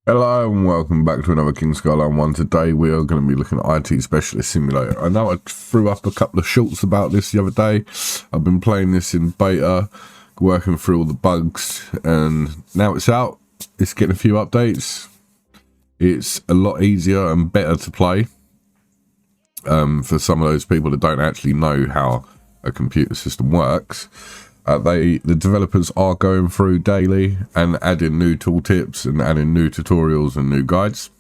Hello and welcome back to another King Skyline 1. Today we are going to be looking at IT Specialist Simulator. I know I threw up a couple of shorts about this the other day. I've been playing this in beta, working through all the bugs, and now it's out. It's getting a few updates. It's a lot easier and better to play for some of those people that don't actually know how a computer system works. The developers are going through daily and adding new tooltips and adding new tutorials and new guides.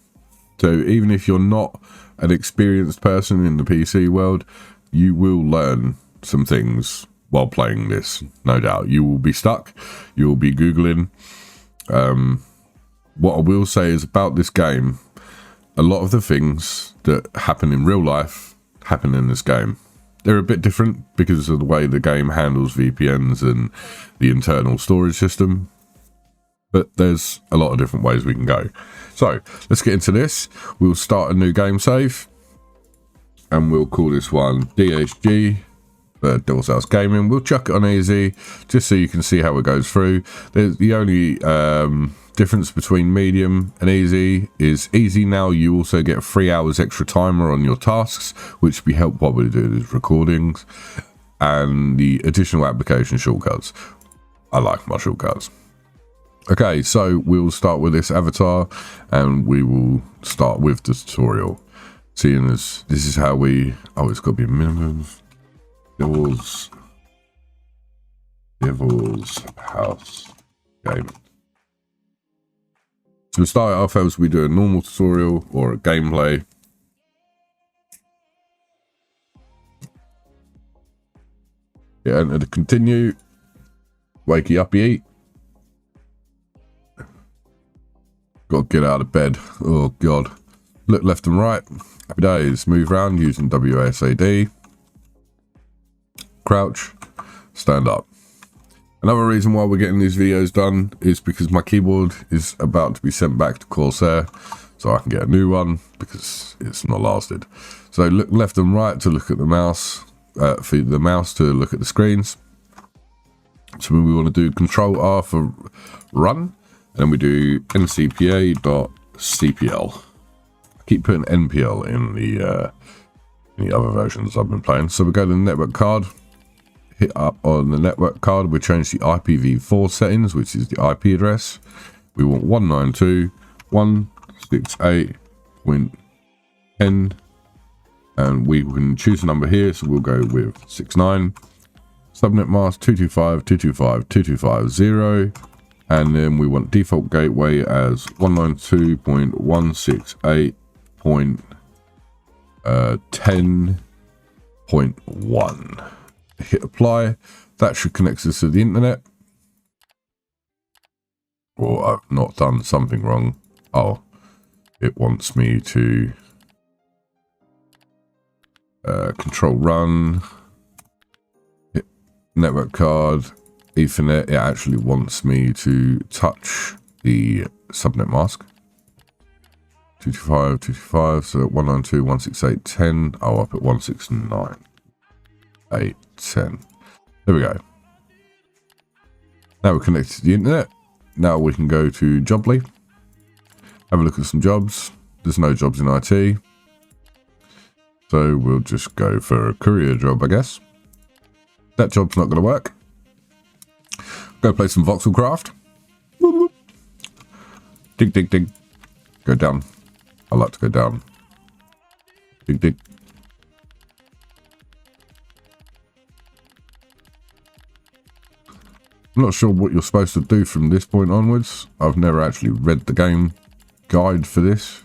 So even if you're not an experienced person in the PC world, you will learn some things while playing this, no doubt. You will be stuck. You will be Googling. What I will say is about this game, a lot of the things that happen in real life happen in this game. They're a bit different because of the way the game handles VPNs and the internal storage system. But there's a lot of different ways we can go. So let's get into this. We'll start a new game save. And we'll call this one DHG. Devil's House Gaming. We'll chuck it on easy just so you can see how it goes through. There's the only difference between medium and easy is easy now you also get 3 hours extra timer on your tasks, which we help while we do these recordings, and the additional application shortcuts. I like my shortcuts. Okay, so we'll start with this avatar and we will start with the tutorial, seeing as this is how we it's got to be a minimum. Devil's House Game. So we start off as we do a normal tutorial or a gameplay. Yeah, enter to continue. Wakey uppy eat. Got to get out of bed. Oh god. Look left and right. Happy days. Move around using WASD. Crouch. Stand up. Another reason why we're getting these videos done is because my keyboard is about to be sent back to Corsair, so I can get a new one because it's not lasted. So look left and right to look at the mouse, for the mouse to look at the screens. So we want to do Control R for run, and then we do ncpa.cpl. I keep putting npl in the other versions I've been playing. So we go to the network card. Hit up on the network card, we change the IPv4 settings, which is the IP address. We want 192.168.10, and we can choose a number here, so we'll go with 69. Subnet mask 225.225.225.0, and then we want default gateway as 192.168.10.1. Hit apply. That should connect us to the internet. Or I've not done something wrong. Oh, it wants me to control run, hit network card, Ethernet. It actually wants me to touch the subnet mask. 225, so 192.168.10. Oh, up at 169.8.10. There we go. Now we're connected to the internet. Now we can go to Jobly. Have a look at some jobs. There's no jobs in IT. So we'll just go for a career job, I guess. That job's not going to work. Go play some voxelcraft. Dig, dig, dig. Go down. I like to go down. Dig, dig. I'm not sure what you're supposed to do from this point onwards. I've never actually read the game guide for this.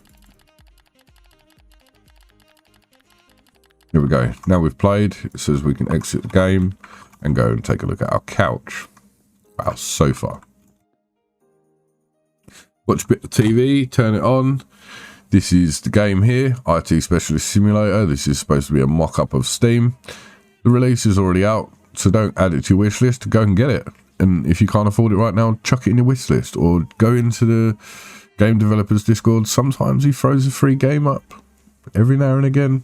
Here we go. Now we've played, it says we can exit the game and go and take a look at our couch, our sofa. Watch a bit of TV, turn it on. This is the game here, IT Specialist Simulator. This is supposed to be a mock-up of Steam. The release is already out, so don't add it to your wish list. Go and get it. And if you can't afford it right now, chuck it in your wish list or go into the game developers Discord. Sometimes he throws a free game up every now and again.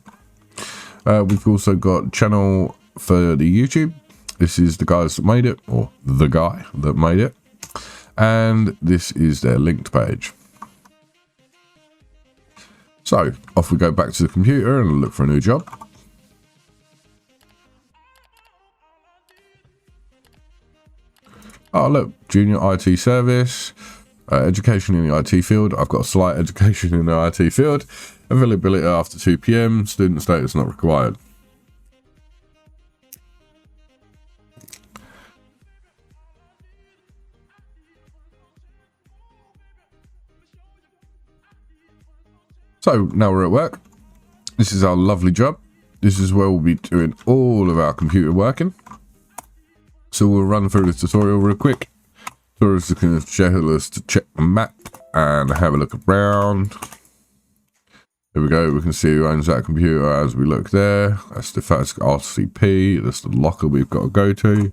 We've also got channel for the YouTube. This is the guys that made it, or the guy that made it. And this is their linked page. So off we go back to the computer and look for a new job. Oh look, junior IT service, education in the IT field. I've got a slight education in the IT field. Availability after 2 PM, student status not required. So now we're at work. This is our lovely job. This is where we'll be doing all of our computer working. So we'll run through the tutorial real quick. Tutorials are going to show us to check the map and have a look around. There we go. We can see who owns that computer as we look there. That's the first RCP. That's the locker we've got to go to.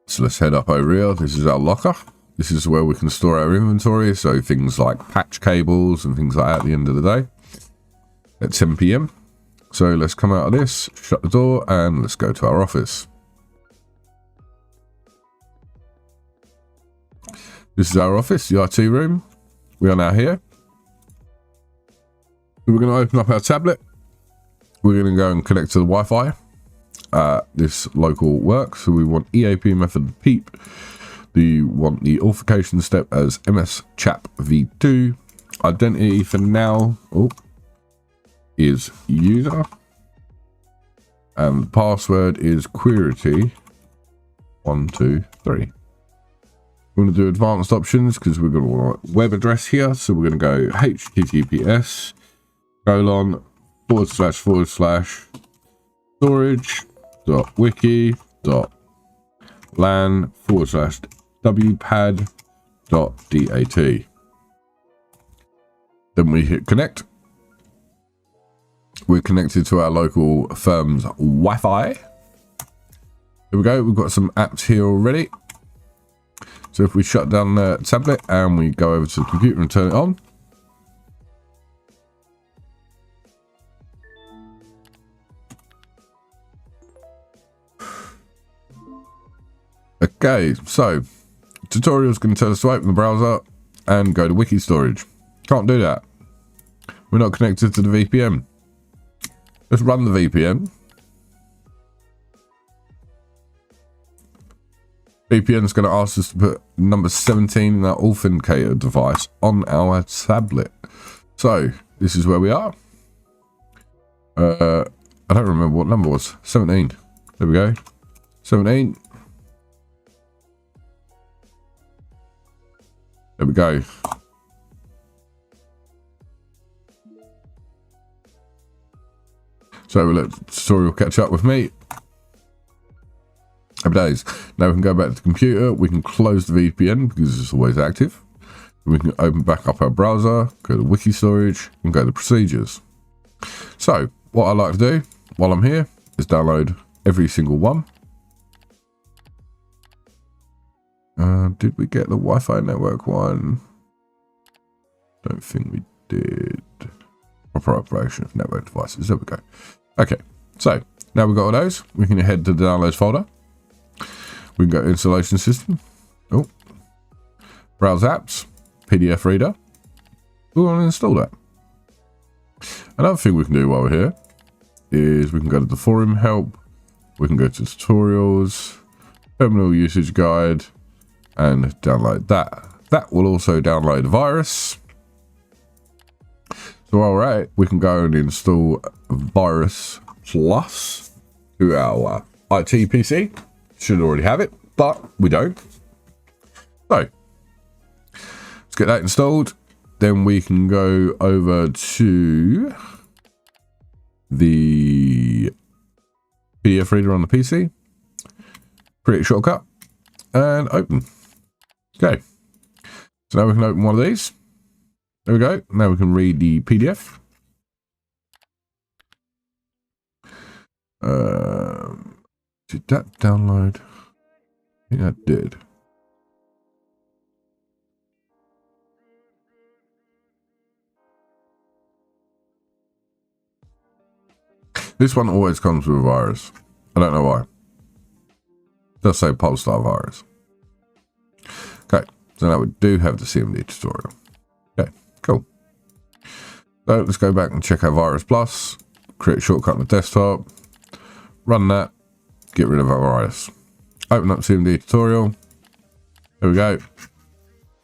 So let's head up over here. This is our locker. This is where we can store our inventory. So things like patch cables and things like that at the end of the day. At 10 PM. So let's come out of this, shut the door, and let's go to our office. This is our office, the IT room. We are now here. We're going to open up our tablet. We're going to go and connect to the Wi-Fi. This local work. So we want EAP method PEEP. We want the authentication step as MS Chap V2. Identity for now is user. And the password is query 123. We're going to do advanced options because we're going to want a web address here. So we're going to go https storage.wiki.lan/wpad.dat. Then we hit connect. We're connected to our local firm's Wi-Fi. Here we go. We've got some apps here already. So if we shut down the tablet and we go over to the computer and turn it on. Okay, so tutorial is going to tell us to open the browser and go to wiki storage. Can't do that. We're not connected to the VPN. Let's run the VPN. VPN is going to ask us to put number 17 in our authenticator device on our tablet. So this is where we are. I don't remember what number was. 17. There we go. 17. There we go. So we'll let the tutorial catch up with me. Happy days. Now we can go back to the computer. We can close the VPN because it's always active. We can open back up our browser, go to wiki storage, and go to procedures. So what I like to do while I'm here is download every single one. Did we get the Wi-Fi network one? Don't think we did. Proper operation of network devices. There we go. Okay, so now we've got all those. We can head to the downloads folder. We can go to installation system. Oh, browse apps, PDF reader. We want to install that. Another thing we can do while we're here is we can go to the forum help. We can go to tutorials, terminal usage guide, and download that. That will also download the virus. So while we're at it, we can go and install Virus Plus to our IT PC. Should already have it, but we don't. So let's get that installed. Then we can go over to the PDF reader on the PC, create a shortcut, and open. Okay. So now we can open one of these. There we go. Now we can read the PDF. Did that download? I think that did. This one always comes with a virus. I don't know why. It does say Polestar virus. Okay, so now we do have the CMD tutorial. Okay. Cool. So let's go back and check our Virus Plus, create a shortcut on the desktop, run that, get rid of our virus. Open up CMD tutorial. There we go.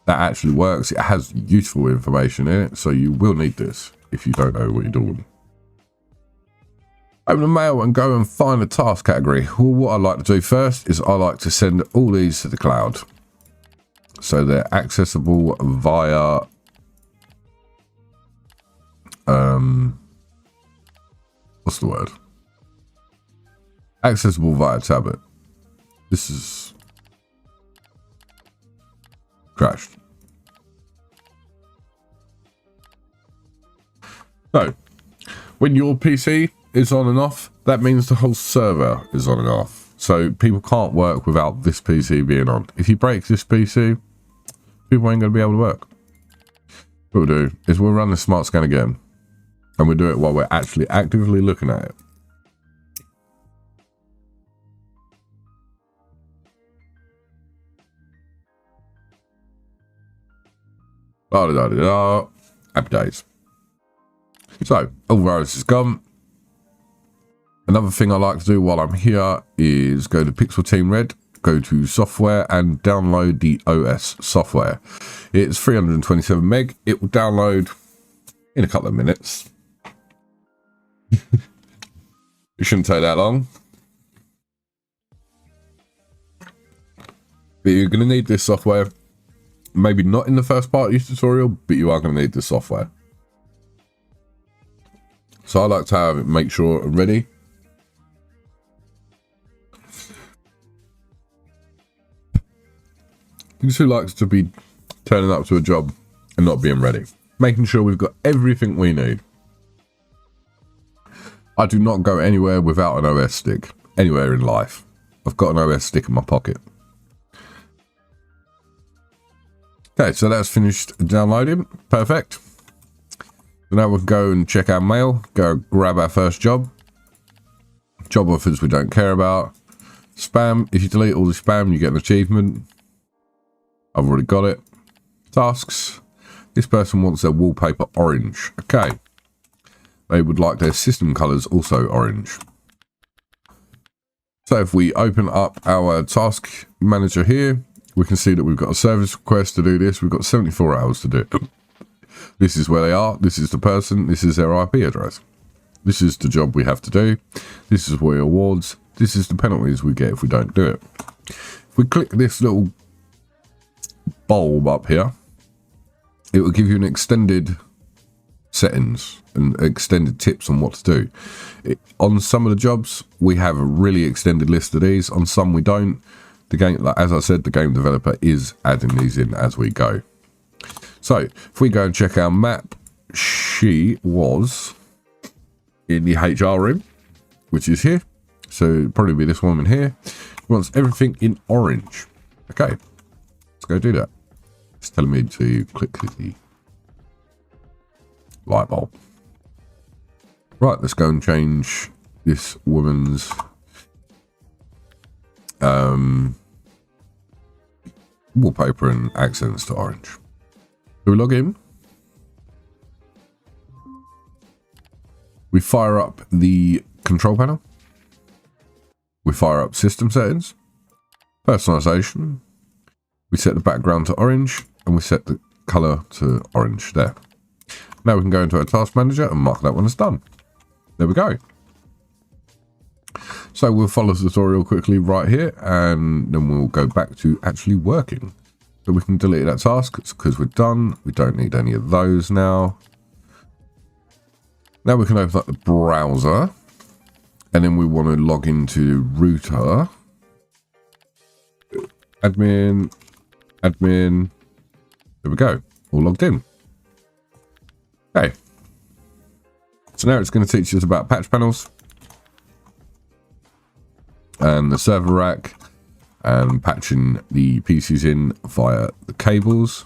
That actually works. It has useful information in it, so you will need this if you don't know what you're doing. Open the mail and go and find a task category. Well, what I like to do first is I like to send all these to the cloud. So they're accessible via what's the word? Accessible via tablet. This is crashed. So when your PC is on and off, that means the whole server is on and off. So people can't work without this PC being on. If you break this PC, people ain't going to be able to work. What we'll do is we'll run the smart scan again, and we'll do it while we're actually actively looking at it. Happy days. So all virus is gone. Another thing I like to do while I'm here is go to Pixel Team Red, go to software and download the OS software. It's 327 meg. It will download in a couple of minutes. It shouldn't take that long. But you're going to need this software. Maybe not in the first part of your tutorial, but you are going to need this software. So I like to have it, make sure I'm ready. Because who likes to be turning up to a job and not being ready? Making sure we've got everything we need. I do not go anywhere without an OS stick. Anywhere in life. I've got an OS stick in my pocket. Okay, so that's finished downloading. Perfect. So now we can go and check our mail. Go grab our first job. Job offers we don't care about. Spam. If you delete all the spam, you get an achievement. I've already got it. Tasks. This person wants their wallpaper orange. Okay. They would like their system colors also orange. So if we open up our task manager here, we can see that we've got a service request to do this. We've got 74 hours to do it. This is where they are. This is the person. This is their IP address. This is the job we have to do. This is where awards. This is the penalties we get if we don't do it. If we click this little bulb up here, it will give you an extended settings and extended tips on what to do. On some of the jobs, we have a really extended list of these. On some, we don't. The game, like as I said, the game developer is adding these in as we go. So if we go and check our map, she was in the HR room, which is here. So it'll probably be this woman here. She wants everything in orange. Okay, let's go do that. It's telling me to click the light bulb. Right, let's go and change this woman's wallpaper and accents to orange. So we log in. We fire up the control panel. We fire up system settings, personalization. We set the background to orange and we set the color to orange there. Now we can go into our task manager and mark that one as done. There we go. So we'll follow the tutorial quickly right here and then we'll go back to actually working. So we can delete that task because we're done. We don't need any of those now. Now we can open up the browser and then we want to log into router. Admin. There we go. All logged in. Okay. So now it's going to teach us about patch panels and the server rack and patching the PCs in via the cables.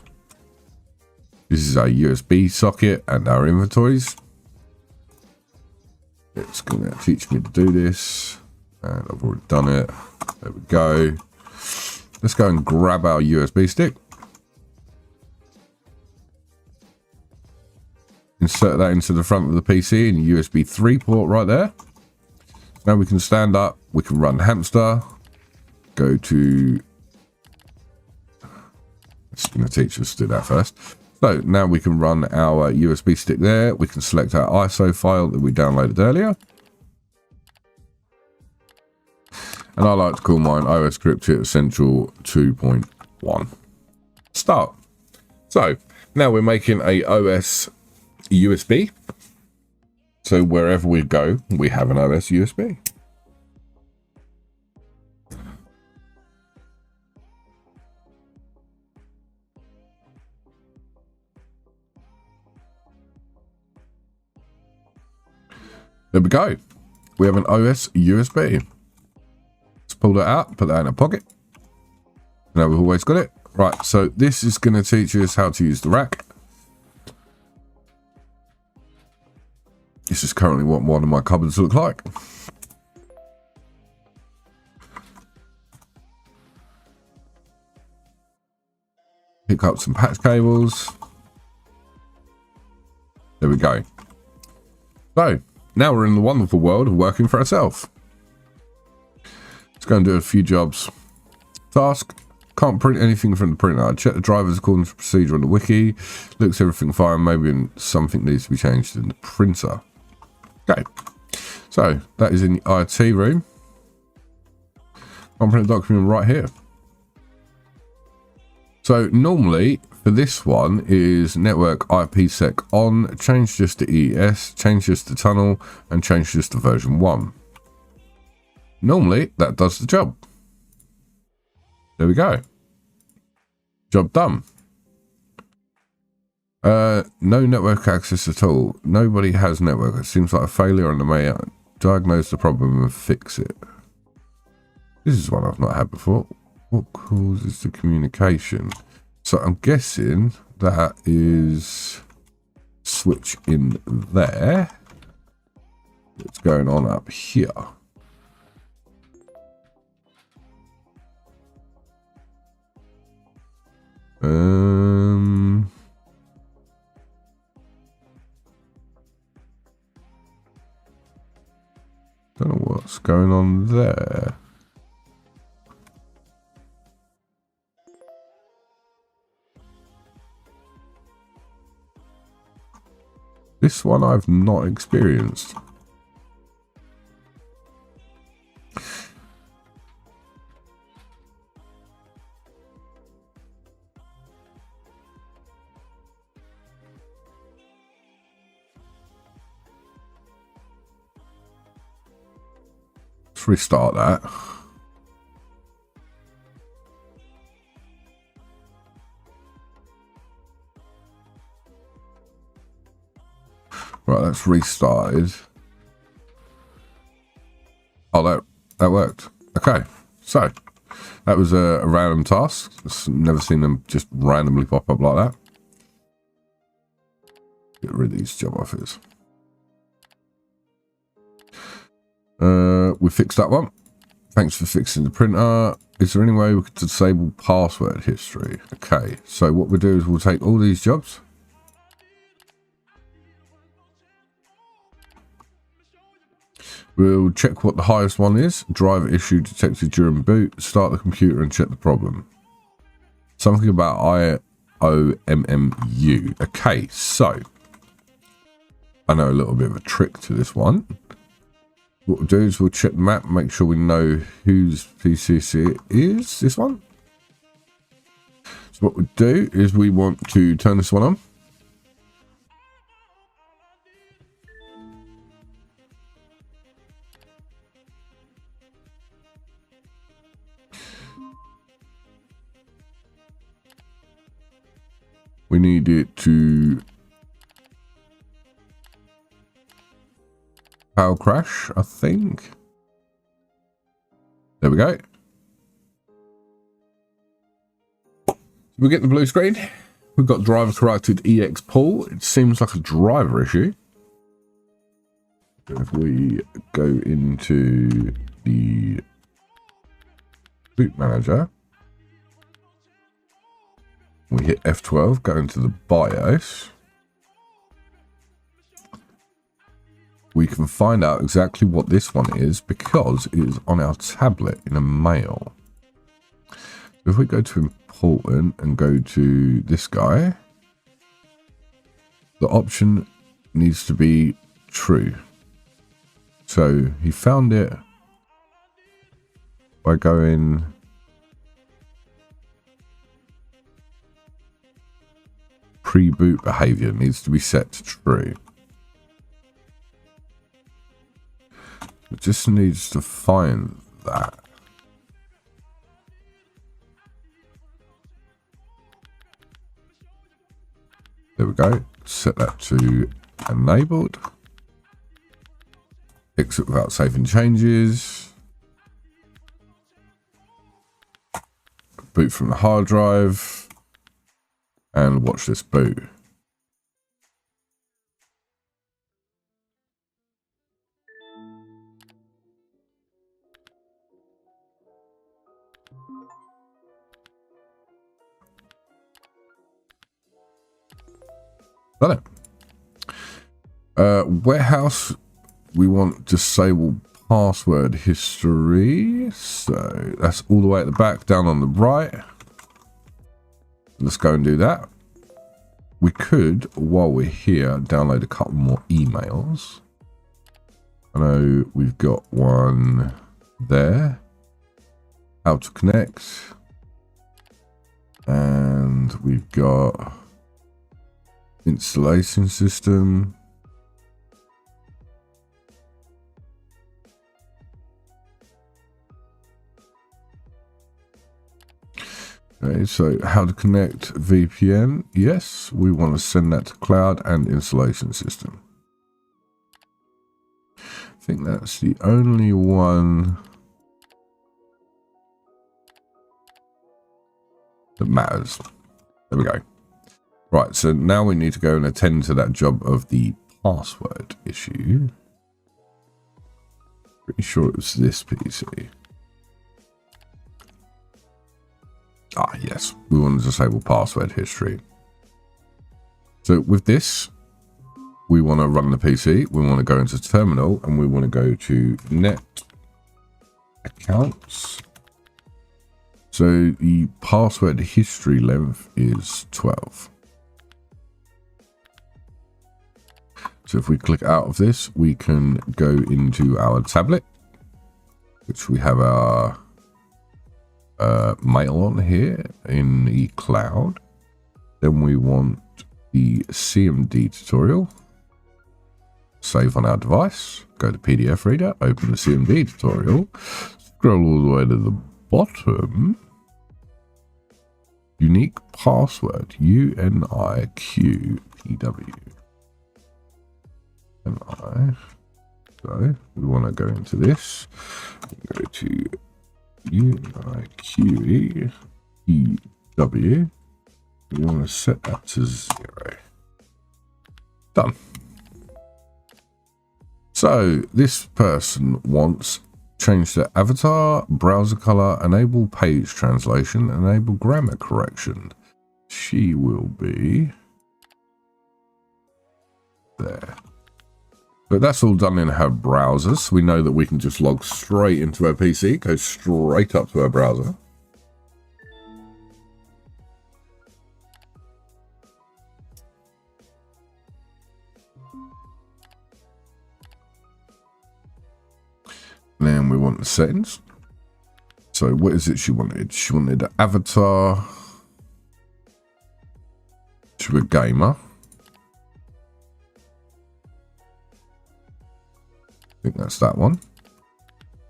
This is our USB socket and our inventories. It's going to teach me to do this and I've already done it. There we go. Let's go and grab our USB stick. insert that into the front of the PC and USB 3 port right there. Now we can stand up, we can run hamster, go to, it's going to teach us to do that first. So now we can run our USB stick there, we can select our ISO file that we downloaded earlier. And I like to call mine OS Scripted Essential 2.1. Start. So now we're making a OS USB. So wherever we go, we have an OS USB. There we go. We have an OS USB. Let's pull that out, put that in a pocket. Now we've always got it. Right, so this is going to teach us how to use the rack. This is currently what one of my cupboards look like. Pick up some patch cables. There we go. So, now we're in the wonderful world of working for ourselves. Let's go and do a few jobs. Task. Can't print anything from the printer. Check the drivers according to procedure on the wiki. Looks everything fine. Maybe something needs to be changed in the printer. Okay. So, that is in the IT room. I'll print a document right here. So, normally, for this one is network IPsec on, change just to ES, change just to tunnel, and change just to version 1. Normally, that does the job. There we go. Job done. No network access at all. Nobody has network. It seems like a failure on the may diagnose the problem and fix it. This is one I've not had before. What causes the communication? So I'm guessing that is switch in there. What's going on up here? Don't know what's going on there. This one I've not experienced. Let's restart that. Right, that's restarted. Oh, that worked. Okay, so that was a random task. Never seen them just randomly pop up like that. Get rid of these job offers. We fixed that one. Thanks for fixing the printer. Is there any way we could disable password history? Okay, so what we'll do is we'll take all these jobs. We'll check what the highest one is. Driver issue detected during boot. Start the computer and check the problem. Something about IOMMU. Okay, so I know a little bit of a trick to this one. What we'll do is we'll check the map, make sure we know whose PCC it is. This one. So what we'll do is we want to turn this one on. We need it to power crash, I think. There we go. We get the blue screen. We've got driver corrected EX pull. It seems like a driver issue. If we go into the boot manager, we hit F12, go into the BIOS. we can find out exactly what this one is because it is on our tablet in a mail. If we go to important and go to this guy, the option needs to be true. So he found it by going pre-boot behavior needs to be set to true. It just needs to find that. There we go. Set that to enabled. Exit without saving changes. Boot from the hard drive. And watch this boot. Done it. Warehouse, we want disable password history. So that's all the way at the back, down on the right. Let's go and do that. We could, while we're here, download a couple more emails. I know we've got one there. How to connect. And we've got installation system. Okay, so how to connect VPN. Yes, we want to send that to cloud and installation system. I think that's the only one that matters. There we go. Right, so now we need to go and attend to that job of the password issue. Pretty sure it was this PC. Ah, yes, we want to disable password history. So with this, we want to run the PC. We want to go into terminal and we want to go to net accounts. So the password history length is 12. So if we click out of this, we can go into our tablet, which we have our mail on here in the cloud. Then we want the CMD tutorial. Save on our device. Go to PDF reader. Open the CMD tutorial. Scroll all the way to the bottom. Unique password. UNIQPW. So we want to go into this. Go to UNIQPW. We want to set that to 0. Done. So this person wants change the avatar, browser color, enable page translation, enable grammar correction. She will be there. But that's all done in her browser, so we know that we can just log straight into her PC, go straight up to her browser. And then we want the settings. So what is it she wanted? She wanted an avatar. She's a gamer. I think that's that one.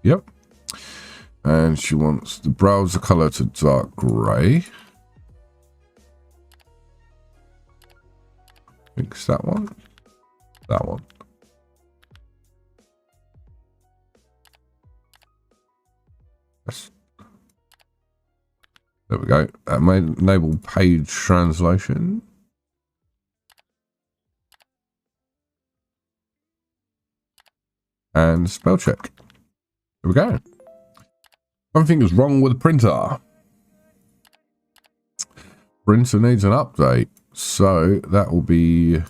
Yep. And she wants the browser color to dark gray. I think it's that one. That one. Yes. There we go. That may enable page translation. And spell check. There we go. Something is wrong with the printer. Printer needs an update. So that will be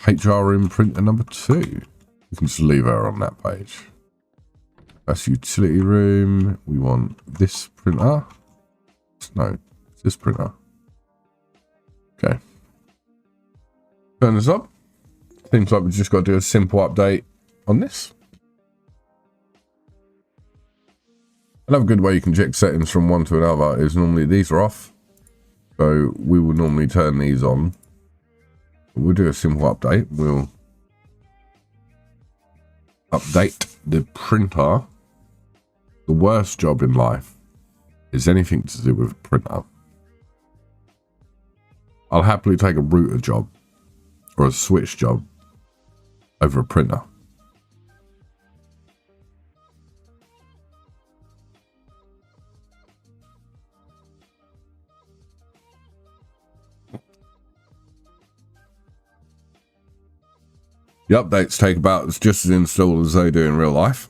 HR room printer number 2. We can just leave her on that page. That's utility room. We want this printer. No, it's this printer. Okay. Turn this up. Seems like we've just got to do a simple update on this. Another good way you can check settings from one to another is normally these are off. So we will normally turn these on. We'll do a simple update. We'll update the printer. The worst job in life is anything to do with a printer. I'll happily take a router job or a switch job over a printer. The updates take about just as installed as they do in real life.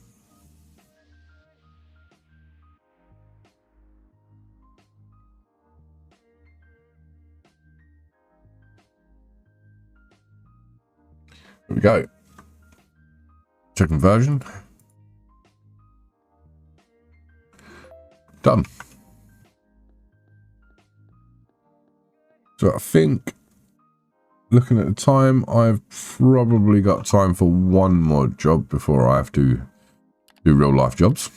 There we go. Checking version. Done. So I think, looking at the time, I've probably got time for one more job before I have to do real life jobs.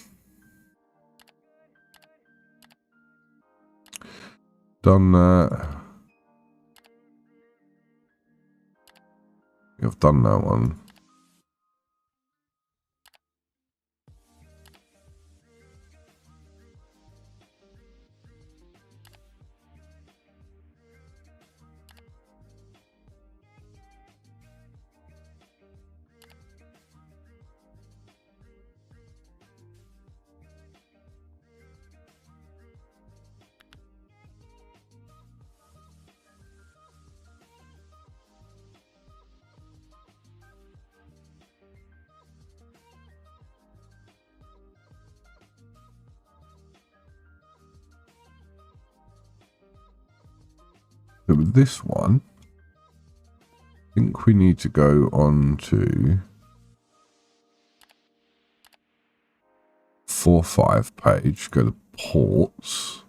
Done that. I've done that one. So with this one, I think we need to go on to 4.5 page, go to ports.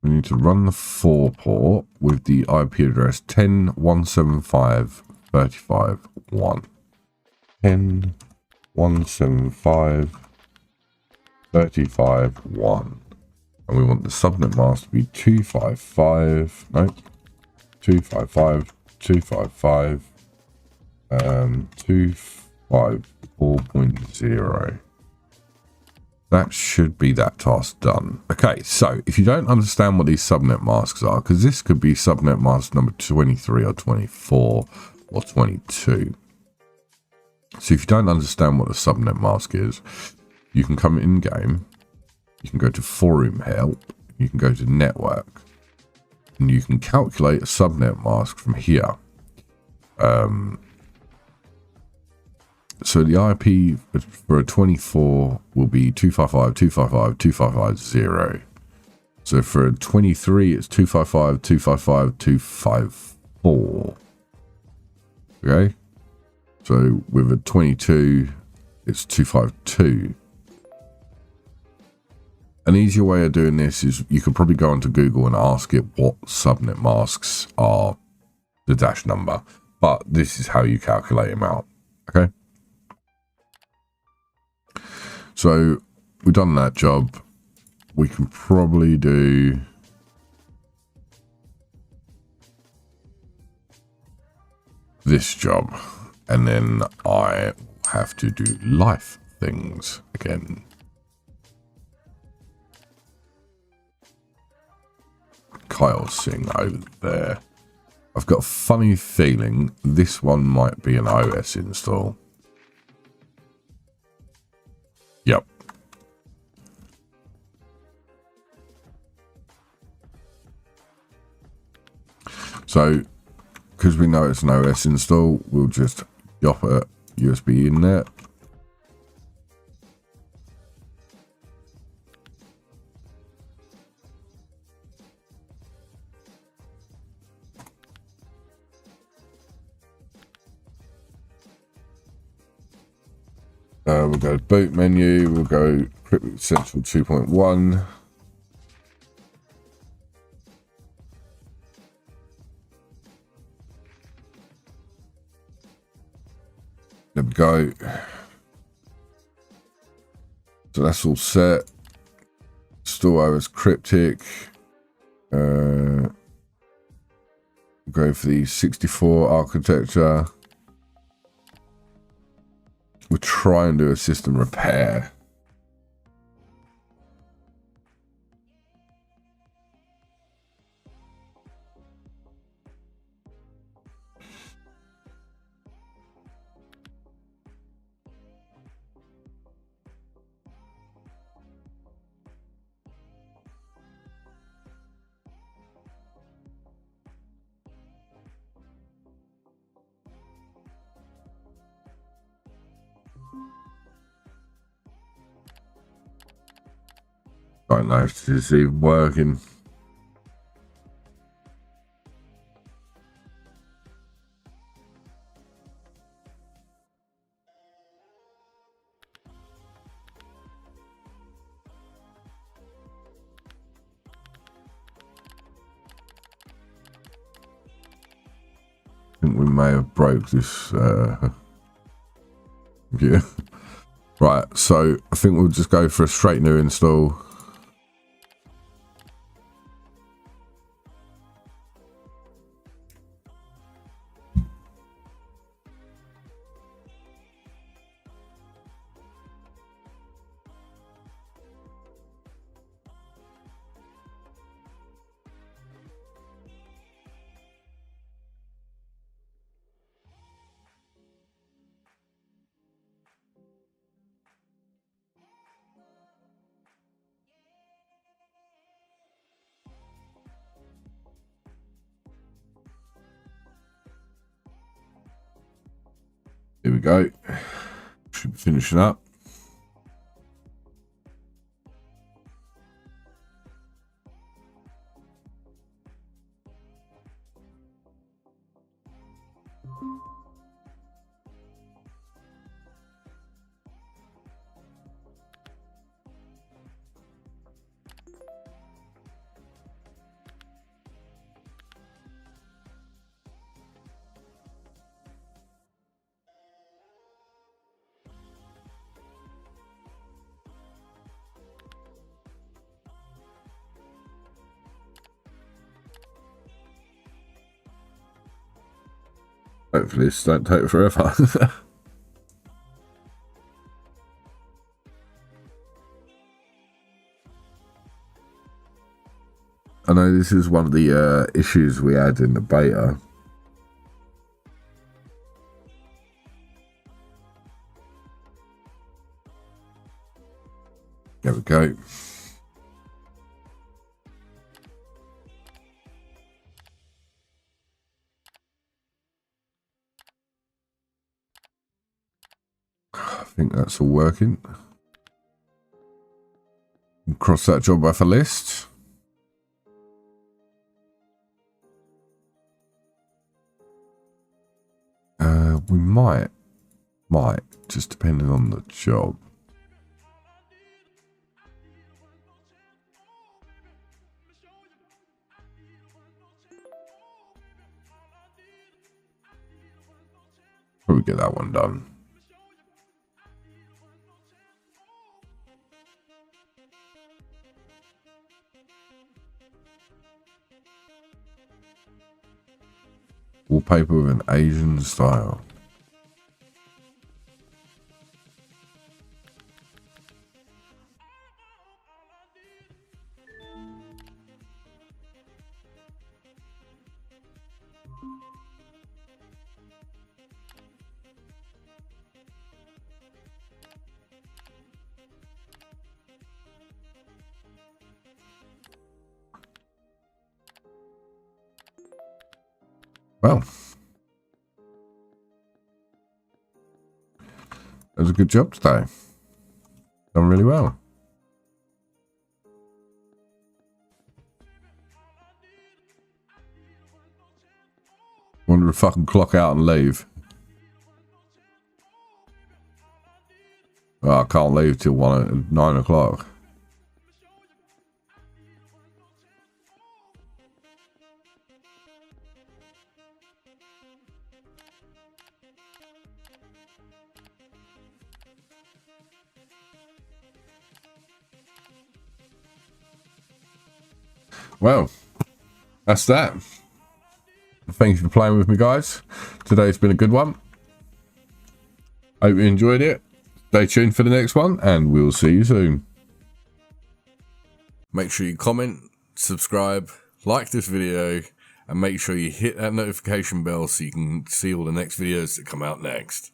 We need to run the 4 port with the IP address 10.175.35.1. 10.175.35.1. And we want the subnet mask to be 255, no, 255, 255, 254.0. That should be that task done. Okay, so if you don't understand what these subnet masks are, because this could be subnet mask number 23 or 24 or 22. So if you don't understand what a subnet mask is, you can come in game, you can go to forum help, you can go to network, and you can calculate a subnet mask from here. So the IP for a 24 will be 255.255.255.0. So for a 23, it's 255.255.254. Okay. So with a 22, it's 252. An easier way of doing this is you could probably go onto Google and ask it what subnet masks are the dash number. But this is how you calculate them out. Okay. So we've done that job. We can probably do this job. And then I have to do life things again. Kyle's sitting over there. I've got a funny feeling this one might be an OS install. Yep. So, because we know it's an OS install, we'll just drop a USB in there. We'll go boot menu. We'll go Cryptic Essential 2.1. There we go. So that's all set. Store as cryptic. Go for the 64 architecture. We'll try and do a system repair. I don't know if this is even working. I think we may have broke this yeah. Right, so I think we'll just go for a straight new install. Here we go. Should be finishing up. Hopefully this don't take forever. I know this is one of the issues we had in the beta. There we go. I think that's all working. Cross that job off a list. We might, just depending on the job. Probably get that one done. Wallpaper with an Asian style. Well, that was a good job today. Done really well. Wanted to fucking clock out and leave. Oh, I can't leave till 9 o'clock. Well, that's that. Thank you for playing with me, guys. Today's been a good one. Hope you enjoyed it. Stay tuned for the next one, and we'll see you soon. Make sure you comment, subscribe, like this video, and make sure you hit that notification bell so you can see all the next videos that come out next.